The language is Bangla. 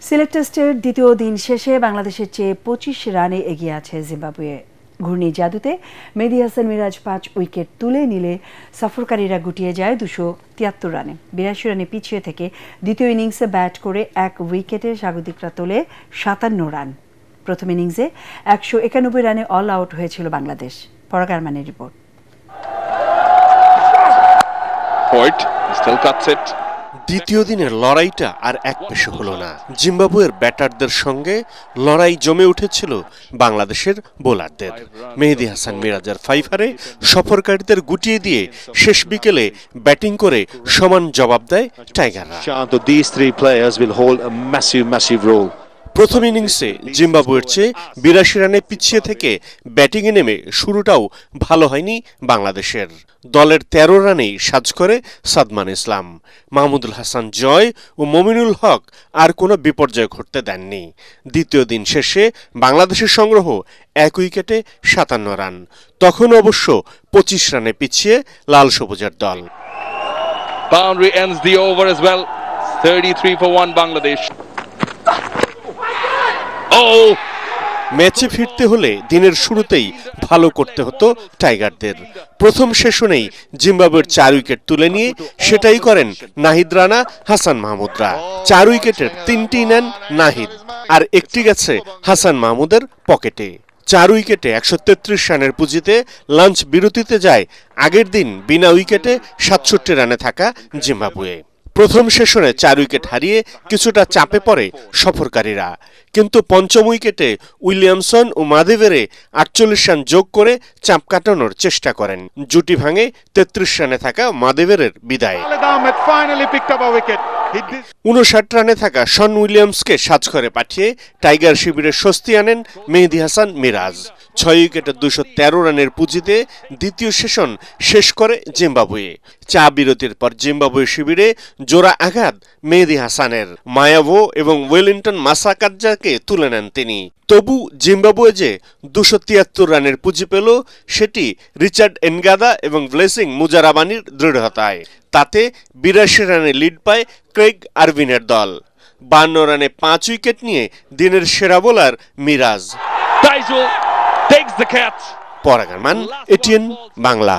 সিলেট টেস্টের দ্বিতীয় দিন শেষে বাংলাদেশের চেয়ে ২৫ রানে এগিয়ে আছে জিম্বাবুয়ে। ঘূর্ণি জাদুতে মেহেদী হাসান মিরাজ ৫ উইকেট তুলে নিলে সফরকারীরা গুটিয়ে যায় ২৭৩ রানে। ৮২ রানে পিছিয়ে থেকে দ্বিতীয় ইনিংসে ব্যাট করে ১ উইকেটে স্বাগতিকরা তোলে ৫৭ রান। প্রথম ইনিংসে ১৯১ রানে অল আউট হয়েছিল বাংলাদেশ। পরাগ আরমানের রিপোর্ট। দ্বিতীয় দিনের লড়াইটা আর এক পেশে হলো না। জিম্বাবুয়ের ব্যাটারদের সঙ্গে লড়াই জমে উঠেছিল বাংলাদেশের বোলারদের। মেহেদী হাসান মিরাজের ফাইভারে সফরকারীদের গুটিয়ে দিয়ে শেষ বিকেলে ব্যাটিং করে সমান জবাব দেয় টাইগাররা। প্রথম ইনিংসে জিম্বাবুয়ের চেয়ে ৮২ রানে পিছিয়ে থেকে ব্যাটিংয়ে নেমে শুরুটাও ভালো হয়নি বাংলাদেশের। দলের ১৩ রানেই সাজ করে সাদমান ইসলাম। মাহমুদুল হাসান জয় ও মমিনুল হক আর কোনো বিপর্যয় ঘটতে দেননি। দ্বিতীয় দিন শেষে বাংলাদেশের সংগ্রহ ১ উইকেটে ৫৭ রান। তখন অবশ্য ২৫ রানে পিছিয়ে লাল সবুজের দল। Boundary ends the over as well. 33 for 1 Bangladesh. ম্যাচে ফিরতে হলে দিনের শুরুতেই ভালো করতে হতো টাইগারদের। প্রথম সেশনেই জিম্বাবুয়ের ৪ উইকেট তুলে নিয়ে সেটাই করেন নাহিদ রানা, হাসান মাহমুদরা। ৪ উইকেটের ৩টি নেন নাহিদ, আর একটি গেছে হাসান মাহমুদের পকেটে। ৪ উইকেটে ১৩৩ রানের পুঁজিতে লাঞ্চ বিরতিতে যায় আগের দিন বিনা উইকেটে ৬৭ রানে থাকা জিম্বাবুয়ে। প্রথম সেশনে ৪ উইকেট হারিয়ে কিছুটা চাপে পড়ে সফরকারীরা, কিন্তু পঞ্চম উইকেটে উইলিয়ামসন ও মাদেভেরে ৪৮ রান যোগ করে চাপ কাটানোর চেষ্টা করেন। জুটি ভাঙে ৩৩ রানে থাকা মাদেভেরের বিদায়ে। ৫৯ রানে থাকা শন উইলিয়ামসকে সাজ করে পাঠিয়ে টাইগার শিবিরে স্বস্তি আনেন মেহেদী হাসান মিরাজ। ৬ উইকেটে ২১৩ রানের পুঁজিতে দ্বিতীয় সেশন শেষ করে জিম্বাবুয়ে। চা বিরতির পর জিম্বাবুয়ে শিবিরে জোড়া আঘাত মেহেদী হাসানের। মায়াভো এবং ওয়েলিংটন মাসাকাজ্জাকে তুলে নেন তিনি। তবু জিম্বাবুয়ে যে ২৭৩ রানের পুঁজি পেল, সেটি রিচার্ড এনগাদা এবং ব্লেসিং মুজারাবানির দৃঢ়তায়। তাতে ৮২ রানে লিড পায় ক্রেইগ আরভিনের দল। ৫২ রানে ৫ উইকেট নিয়ে দিনের সেরা বোলার মিরাজ। পরাগ আরমান, এটিএন বাংলা।